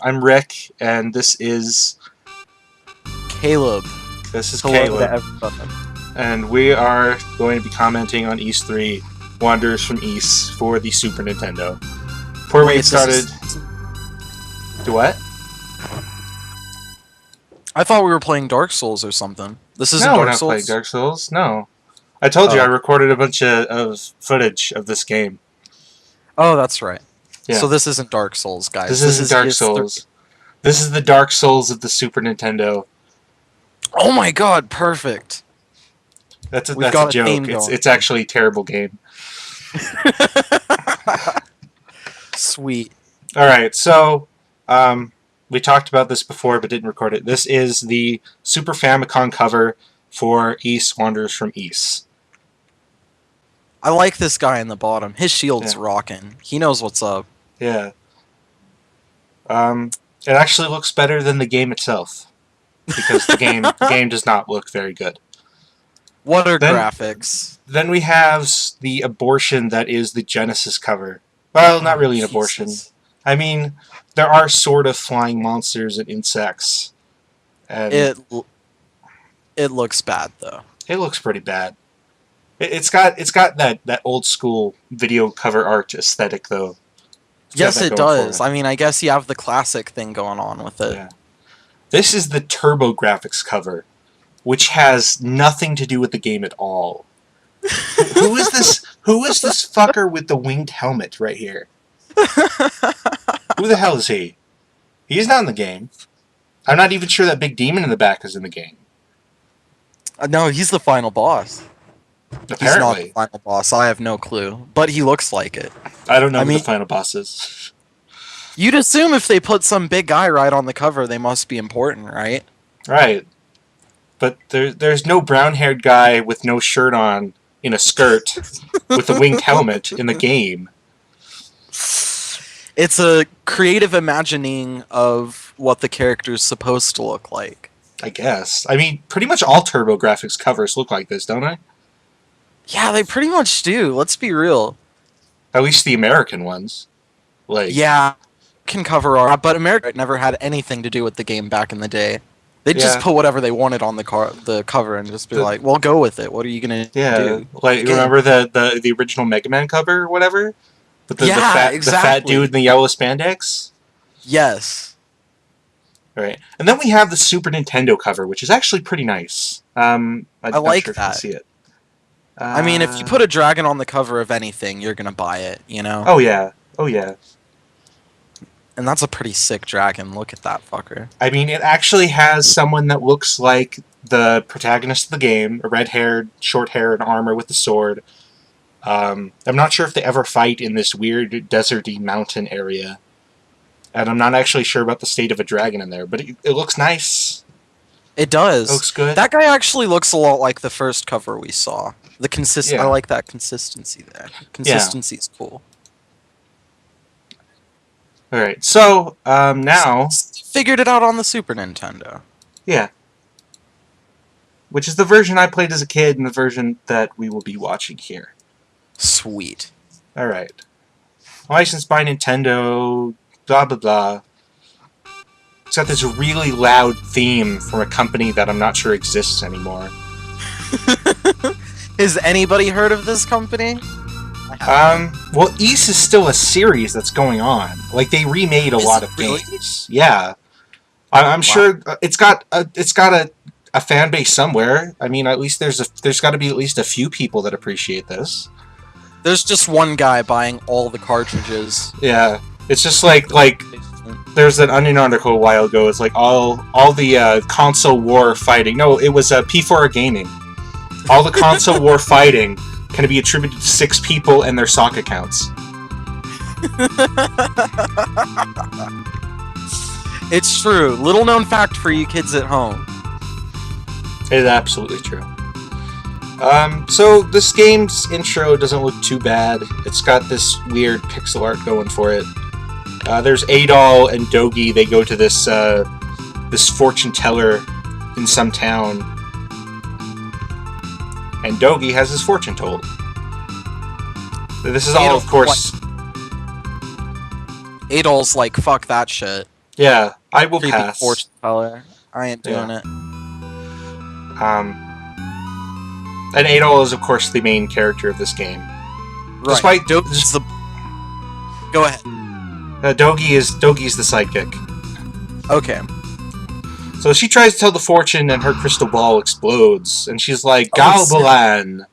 I'm Rick, and Caleb. this is Hello to Caleb, everyone. and we are going to be commenting on Ys 3, Wanderers from Ys for the Super Nintendo. Before we Wait, get started, do what? I thought we were playing Dark Souls or something. This isn't No, we're Dark not playing Souls? Dark Souls. No, I told you Oh. I recorded a bunch of footage of this game. Oh, that's right. Yeah. So this isn't Dark Souls, guys. This isn't Dark Ys 3. Souls. This is the Dark Souls of the Super Nintendo. Oh my god, perfect. That's a got a joke. theme going. It's actually a terrible game. Sweet. All right, so we talked about this before but didn't record it. This is the Super Famicom cover for Ys Wanderers from Ys. I like this guy in the bottom. His shield's Yeah. rocking. He knows what's up. Yeah. It actually looks better than the game itself because the game does not look very good. What are Then- graphics? Then we have the abortion that is the Genesis cover. Well, not really an abortion. Jesus. I mean, there are sort of flying monsters and insects. And It looks bad though. it looks pretty bad. It's got that old school video cover art aesthetic though. It's got Yes, that it going for does. it. I mean, I guess you have the classic thing going on with it. Yeah. This is the TurboGrafx cover, which has nothing to do with the game at all. Who is this? Who is this fucker with the winged helmet right here? Who the hell is he? He's not in the game. I'm not even sure that big demon in the back is in the game. No, he's the final boss. He's not the Apparently. final boss. I have no clue, but he looks like it. I don't know I who mean- the final boss is. You'd assume if they put some big guy right on the cover, they must be important, right? Right. But there's no brown-haired guy with no shirt on in a skirt with a winged helmet in the game. It's a creative imagining of what the character's supposed to look like. I guess. I mean, pretty much all TurboGrafx covers look like this, don't they? Yeah, they pretty much do. Let's be real. At least the American ones. Like, Yeah, can cover art, but America never had anything to do with the game back in the day. They'd just Yeah. put whatever they wanted on the cover and just be The- like, "Well, go with it. What are you gonna yeah. do?" Like, Game. remember the original Mega Man cover or whatever? With the Yeah, fat exactly. dude in the yellow spandex? Yes. Right. And then we have the Super Nintendo cover, which is actually pretty nice. I'm not like sure if you can that. see it. I mean, if you put a dragon on the cover of anything, you're gonna buy it, you know? Oh, yeah. Oh, yeah. And that's a pretty sick dragon. Look at that fucker. I mean, it actually has someone that looks like the protagonist of the game, a red-haired, short hair, and armor with a sword. I'm not sure if they ever fight in this weird deserty mountain area. And I'm not actually sure about the state of a dragon in there, but it looks nice. It does. It looks good. That guy actually looks a lot like the first cover we saw. Yeah. I like that consistency there. Consistency's cool. Alright, so, now, Figured it out on the Super Nintendo. yeah. Which is the version I played as a kid and the version that we will be watching here. Sweet. Alright. Licensed by Nintendo, blah blah blah. It's got this really loud theme from a company that I'm not sure exists anymore. Has anybody heard of this company? Well, Ys is still a series that's going on. Like, they remade a Is lot it of really? games. Yeah. I'm sure it's got a fan base somewhere. I mean, at least there's got to be at least a few people that appreciate this. There's just one guy buying all the cartridges. Yeah. It's just like there's an Onion article a while ago. It's like all the console war fighting. No, it was P4 Gaming. All the console war fighting can be attributed to 6 people and their sock accounts. It's true. Little known fact for you kids at home. It is absolutely true. So this game's intro doesn't look too bad. It's got this weird pixel art going for it. There's Adol and Dogi. They go to this fortune teller in some town, and Dogi has his fortune told. This is all, of course. Adol's like, fuck that shit. Yeah, I will Creepy pass. fortune teller. I ain't doing it. And Adol is, of course, the main character of this game. Right. Despite Dogi's the. Go ahead. Dogi's the sidekick. Okay. So she tries to tell the fortune, and her crystal ball explodes, and she's like, Oh, Galbalan!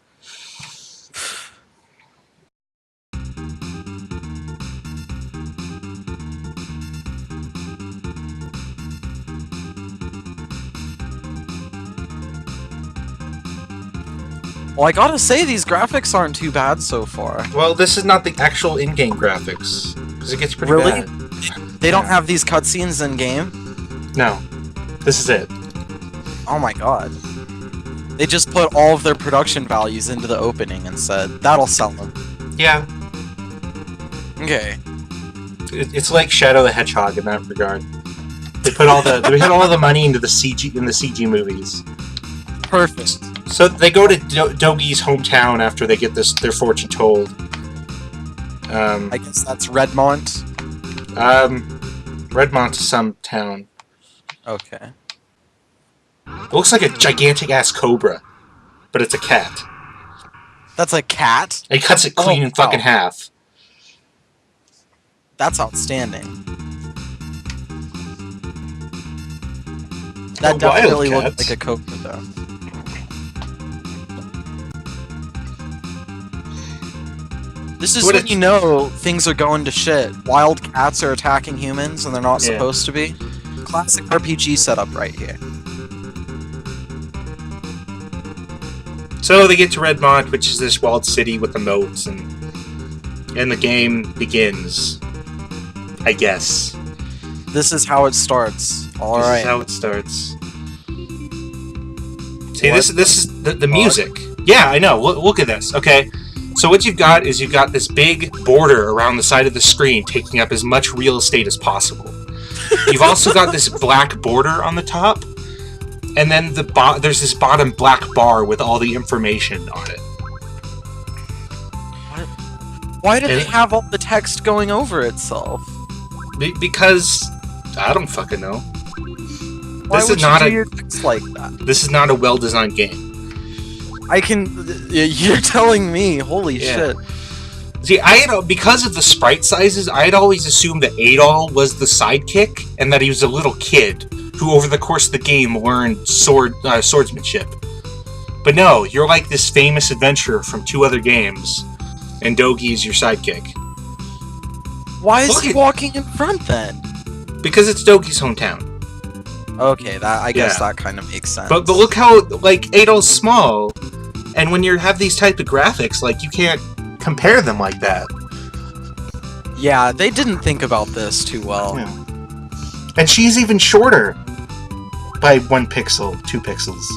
Well, I gotta say, these graphics aren't too bad so far. Well, this is not the actual in-game graphics, because it gets pretty Really? bad. They don't have these cutscenes in game? No. This is it. Oh my god. They just put all of their production values into the opening and said, that'll sell them. Yeah. Okay. It's like Shadow the Hedgehog in that regard. They put all the money into the CG movies. Perfect. So they go to Dogi's hometown after they get their fortune told. I guess that's Redmont. Redmont is some town. Okay. It looks like a gigantic ass cobra, but it's a cat. That's a cat? It cuts it clean in fucking wow. half. That's outstanding. That definitely looks like a cobra, though. This is when you know things are going to shit. Wild cats are attacking humans and they're not supposed to be. Classic RPG setup right here. So they get to Redmont, which is this walled city with the moats, and the game begins. I guess. This is how it starts. Alright. This is how it starts. See, this is the music. Yeah, I know. Look at this. Okay. So what you've got is this big border around the side of the screen taking up as much real estate as possible. You've also got this black border on the top, and then there's this bottom black bar with all the information on it. Why do they have all the text going over itself? Because I don't fucking know. Why would you do your text like that? This is not a well-designed game. You're telling me, holy shit. See, because of the sprite sizes, I had always assumed that Adol was the sidekick, and that he was a little kid who, over the course of the game, learned swordsmanship. But no, you're like this famous adventurer from 2 other games, and Dogi is your sidekick. Why is he walking in front then? Because it's Dogi's hometown. Okay, I guess that kind of makes sense. But look how, like, Adol's small, and when you have these type of graphics, like, you can't compare them like that. Yeah, they didn't think about this too well. Yeah. And she's even shorter by 1 pixel, 2 pixels.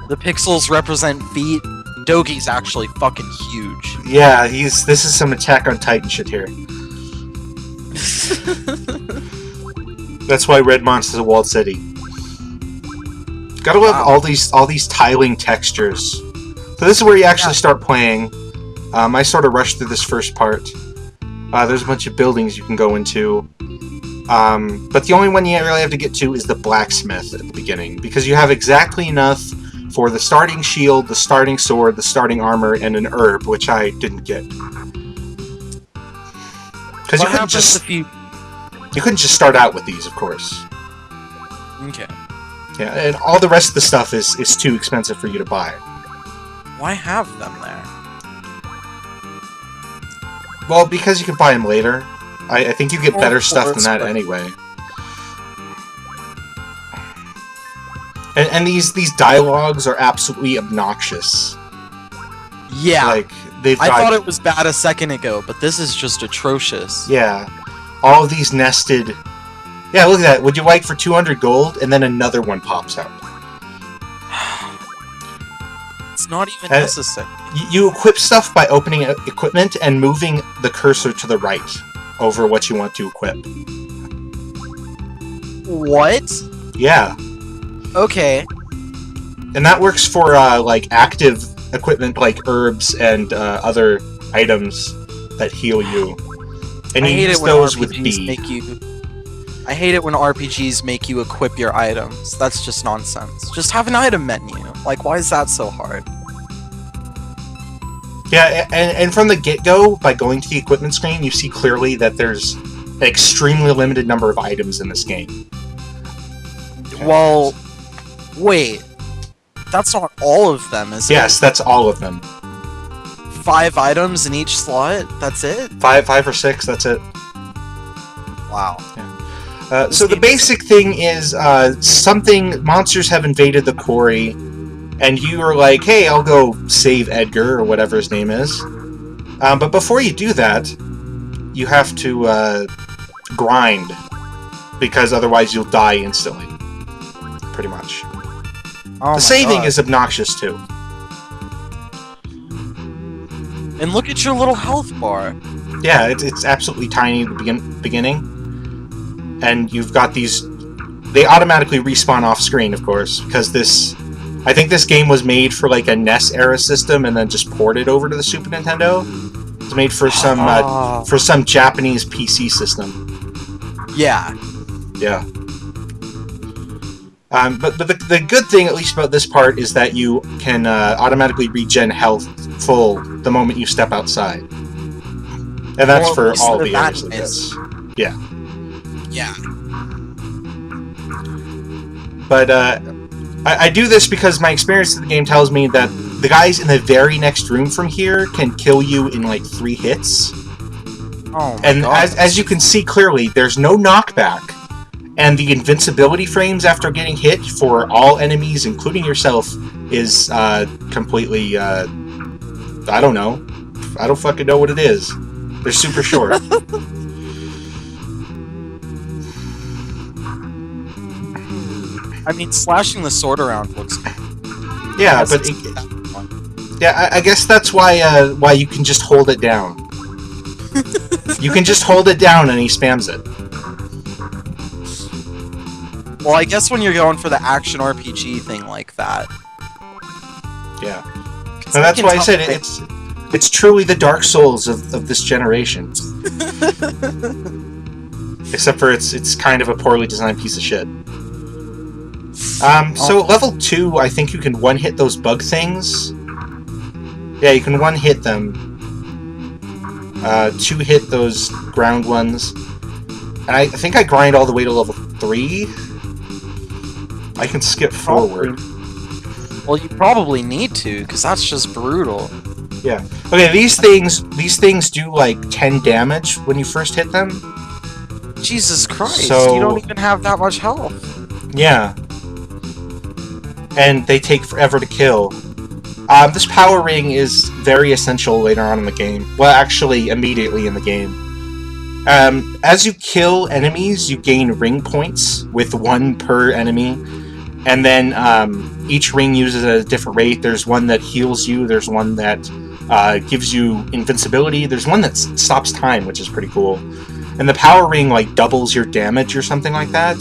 The pixels represent feet. Dogi's actually fucking huge. Yeah, this is some Attack on Titan shit here. That's why Redmont is a walled city. Gotta love all these tiling textures. So this is where you actually start playing. I sort of rushed through this first part. There's a bunch of buildings you can go into. But the only one you really have to get to is the blacksmith at the beginning, because you have exactly enough for the starting shield, the starting sword, the starting armor, and an herb, which I didn't get. Because you couldn't just start out with these, of course. Okay. Yeah, and all the rest of the stuff is too expensive for you to buy. Why have them there? Well, because you can buy them later. I think you get better stuff than that anyway. And these dialogues are absolutely obnoxious. Yeah. Like, I thought it was bad a second ago, but this is just atrocious. Yeah. All of these nested... Yeah, look at that. Would you like for 200 gold? And then another one pops out. It's not even necessary. You equip stuff by opening equipment and moving the cursor to the right over what you want to equip. What? Yeah. Okay. And that works for, like, active equipment like herbs and other items that heal you. And I you hate use it when those with RPGs B. make you. I hate it when RPGs make you equip your items. That's just nonsense. Just have an item menu. Like, why is that so hard? Yeah, and from the get-go, by going to the equipment screen, you see clearly that there's an extremely limited number of items in this game. Well, wait. That's not all of them, is it? Yes, that's all of them. 5 items in each slot? That's it? Five or six, that's it. Wow. So the basic thing is, monsters have invaded the quarry, and you are like, hey, I'll go save Edgar, or whatever his name is. But before you do that, you have to grind, because otherwise you'll die instantly. Pretty much. Oh the saving is obnoxious, too. And look at your little health bar. Yeah, it's absolutely tiny at the beginning. And you've got these... They automatically respawn off-screen, of course, because this... I think this game was made for, like, a NES-era system and then just ported over to the Super Nintendo. It's made for some Japanese PC system. Yeah. Yeah. But the good thing, at least about this part, is that you can automatically regen health full the moment you step outside. And that's for all the areas of this. Yeah. Yeah. But I do this because my experience in the game tells me that the guys in the very next room from here can kill you in like 3 hits. Oh my and God. as you can see clearly, there's no knockback. And the invincibility frames after getting hit for all enemies, including yourself, is completely, I don't know. I don't fucking know what it is. They're super short. I mean, slashing the sword around looks... Yeah, but... I guess that's why you can just hold it down. You can just hold it down and he spams it. Well, I guess when you're going for the action RPG thing like that. Yeah. And that's why I said it's truly the Dark Souls of this generation. Except for it's kind of a poorly designed piece of shit. So level 2, I think you can one-hit those bug things. Yeah, you can one-hit them. 2-hit those ground ones. And I think I grind all the way to level 3. I can skip forward. Well, you probably need to, because that's just brutal. Yeah. Okay, these things do like 10 damage when you first hit them. Jesus Christ, So- you don't even have that much health. Yeah. And they take forever to kill. This power ring is very essential later on in the game. Well, actually, immediately in the game. As you kill enemies, you gain ring points, with 1 per enemy. And then each ring uses at a different rate. There's one that heals you, there's one that gives you invincibility, there's one that stops time, which is pretty cool. And the power ring, like, doubles your damage or something like that.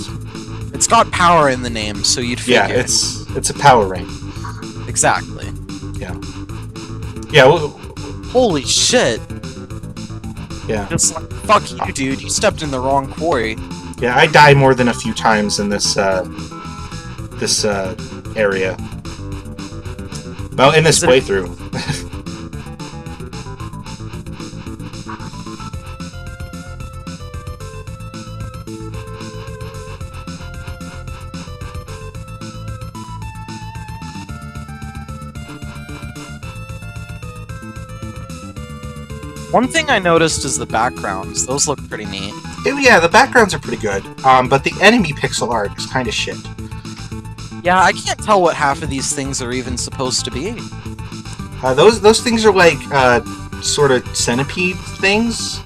It's got power in the name, so you'd figure. Yeah, it's a power ring. Exactly. Yeah. Yeah, well, Holy shit. yeah. It's like, fuck you, dude. You stepped in the wrong quarry. Yeah, I die more than a few times in this area. Well, in this playthrough. One thing I noticed is the backgrounds. Those look pretty neat. Yeah, the backgrounds are pretty good, but the enemy pixel art is kind of shit. Yeah, I can't tell what half of these things are even supposed to be. Those things are like sort of centipede things,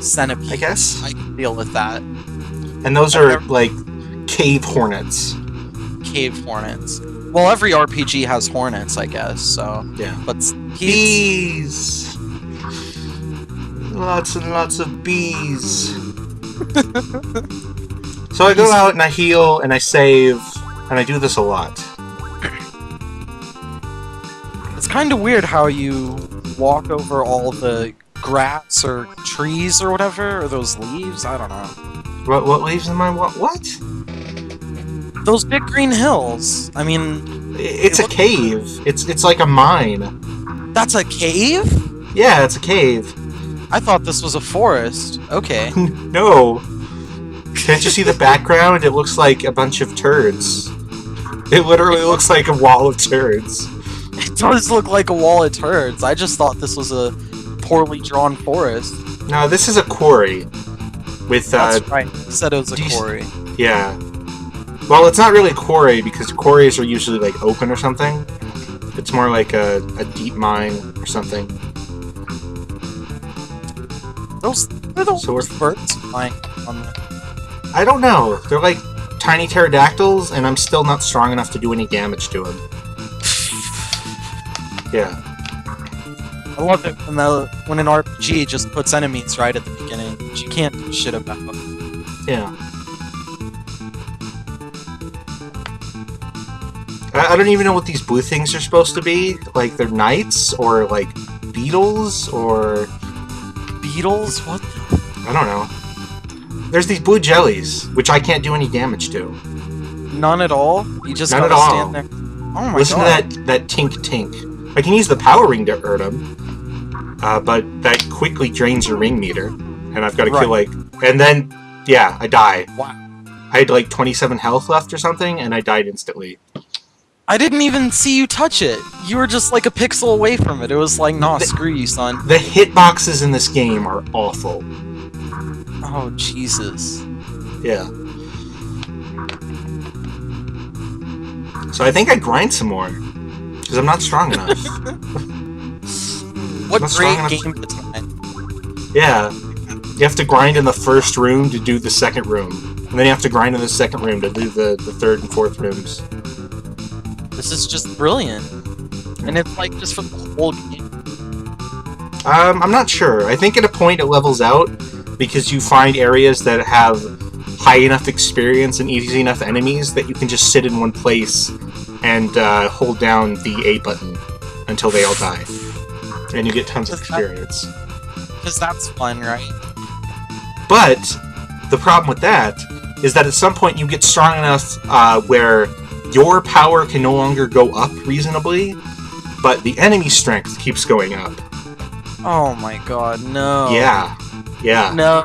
Centipede. I guess. I can deal with that. And those are like cave hornets. Cave hornets. Well, every RPG has hornets, I guess, so... Yeah. But Bees! Lots and lots of bees. So I go out and I heal and I save, and I do this a lot. It's kind of weird how you walk over all the grass or trees or whatever, or those leaves. I don't know. What leaves in my what? Those big green hills. I mean, it's a cave. It's like a mine. That's a cave? Yeah, it's a cave. I thought this was a forest. Okay. No. Can't you see the background? It looks like a bunch of turds. It literally looks like a wall of turds. It does look like a wall of turds. I just thought this was a poorly drawn forest. No, this is a quarry. With That's right. You said it was a quarry. Yeah. Well, it's not really a quarry because quarries are usually like open or something. It's more like a deep mine or something. Those birds flying on the... I don't know. They're like tiny pterodactyls, and I'm still not strong enough to do any damage to them. Yeah. I love it when an RPG just puts enemies right at the beginning, which you can't do shit about. Yeah. I don't even know what these blue things are supposed to be. Like, they're knights, or like beetles, or... Beetles? What? I don't know. There's these blue jellies, which I can't do any damage to. None at all? You just None gotta at all. stand there? Oh my Listen god. to that tink tink. I can use the power ring to hurt him, but that quickly drains your ring meter, and I've got to kill like... And then, yeah, I die. Wow. I had like 27 health left or something, and I died instantly. I didn't even see you touch it. You were just like a pixel away from it. It was like, nah, screw you, son. The hitboxes in this game are awful. Oh, Jesus. Yeah. So I think I grind some more. Because I'm not strong enough. What not great strong game design. Yeah. You have to grind in the first room to do the second room. And then you have to grind in the second room to do the third and fourth rooms. This is just brilliant. And it's like just for the whole game. I'm not sure. I think at a point it levels out because you find areas that have high enough experience and easy enough enemies that you can just sit in one place and hold down the A button until they all die. And you get tons of experience. Because that's fun, right? But the problem with that is that at some point you get strong enough where your power can no longer go up reasonably, but the enemy strength keeps going up. Oh my god, no. Yeah. Yeah. No.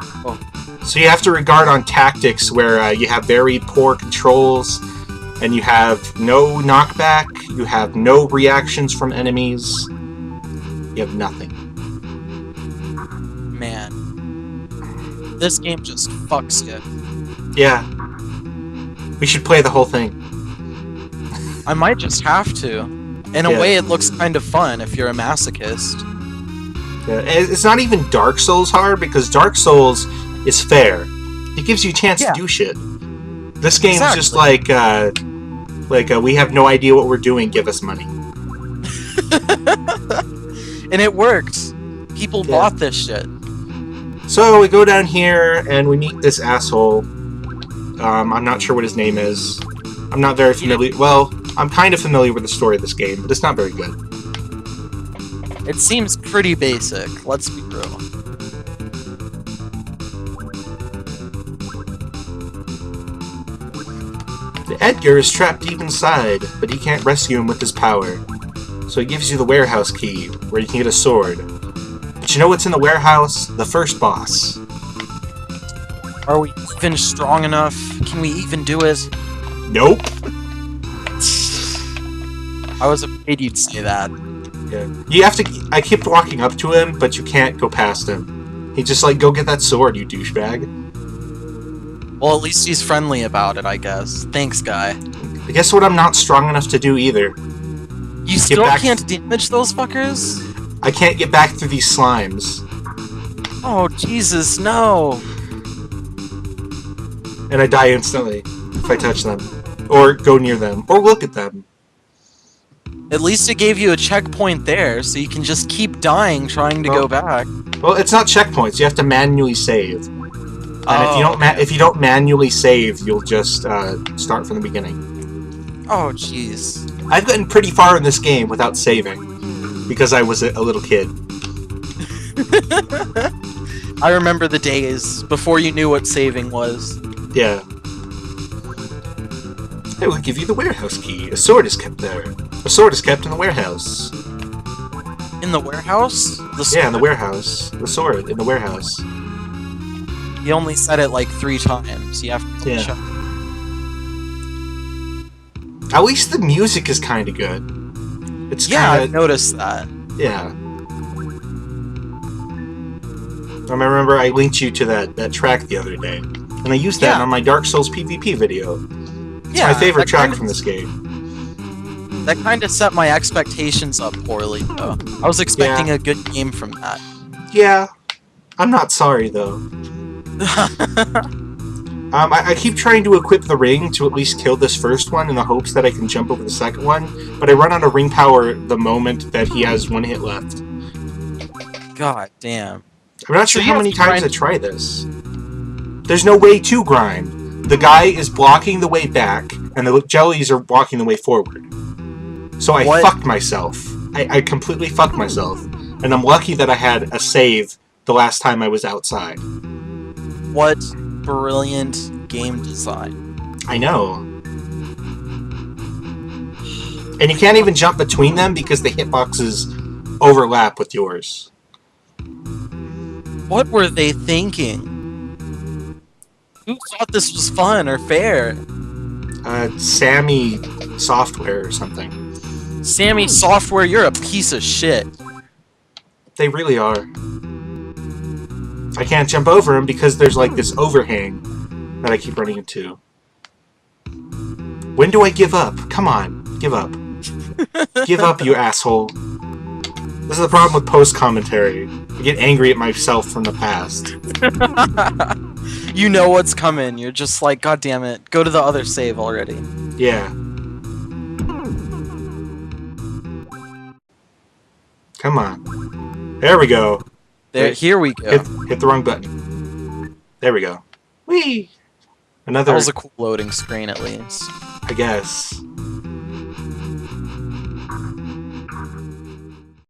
So you have to regard on tactics where you have very poor controls, and you have no knockback, you have no reactions from enemies, you have nothing. Man. This game just fucks you. Yeah. We should play the whole thing. I might just have to. In a way, it looks kind of fun if you're a masochist. Yeah. It's not even Dark Souls hard, because Dark Souls is fair. It gives you a chance to do shit. This game's just like, we have no idea what we're doing, give us money. And it worked. People bought this shit. So we go down here, and we meet this asshole. I'm not sure what his name is. I'm not very familiar... Well, I'm kind of familiar with the story of this game, but it's not very good. It seems pretty basic, let's be real. Edgar is trapped deep inside, but he can't rescue him with his power. So he gives you the warehouse key, where you can get a sword. But you know what's in the warehouse? The first boss. Are we even strong enough? Can we even do it? Nope. I was afraid you'd say that. Yeah. You have to... I kept walking up to him, but you can't go past him. He's just like, go get that sword, you douchebag. Well, at least he's friendly about it, I guess. Thanks, guy. Guess what I'm not strong enough to do either? You still can't damage those fuckers? I can't get back through these slimes. Oh, Jesus, no! And I die instantly if I touch them. Or go near them. Or look at them. At least it gave you a checkpoint there, so you can just keep dying trying to go back. Well, it's not checkpoints. You have to manually save. And if you don't manually save, you'll just start from the beginning. Oh, jeez. I've gotten pretty far in this game without saving, because I was a little kid. I remember the days before you knew what saving was. Yeah. I will give you the warehouse key. A sword is kept there. A sword is kept in the warehouse. In the warehouse? Yeah, in the warehouse. The sword in the warehouse. You only said it like 3 times. You have to check. At least the music is kind of good. It's I've noticed that. Yeah. I remember I linked you to that track the other day, and I used that on my Dark Souls PvP video. It's my favorite track from this game. That kind of set my expectations up poorly, though. I was expecting a good game from that. Yeah. I'm not sorry, though. I keep trying to equip the ring to at least kill this first one in the hopes that I can jump over the second one, but I run out of ring power the moment that he has 1 hit left. God damn. I'm not sure how many times I try this. There's no way to grind. The guy is blocking the way back, and the jellies are blocking the way forward. So I fucked myself. I completely fucked myself. And I'm lucky that I had a save the last time I was outside. What brilliant game design. I know. And you can't even jump between them because the hitboxes overlap with yours. What were they thinking? Who thought this was fun or fair? Sammy Software or something. Sammy Software, you're a piece of shit. They really are. I can't jump over them because there's like this overhang that I keep running into. When do I give up? Come on, give up. Give up, you asshole. This is the problem with post-commentary. I get angry at myself from the past. You know what's coming. You're just like, God damn it. Go to the other save already. Yeah. Come on. There we go. Here we go. Hit the wrong button. There we go. Whee! Another... That was a cool loading screen, at least. I guess.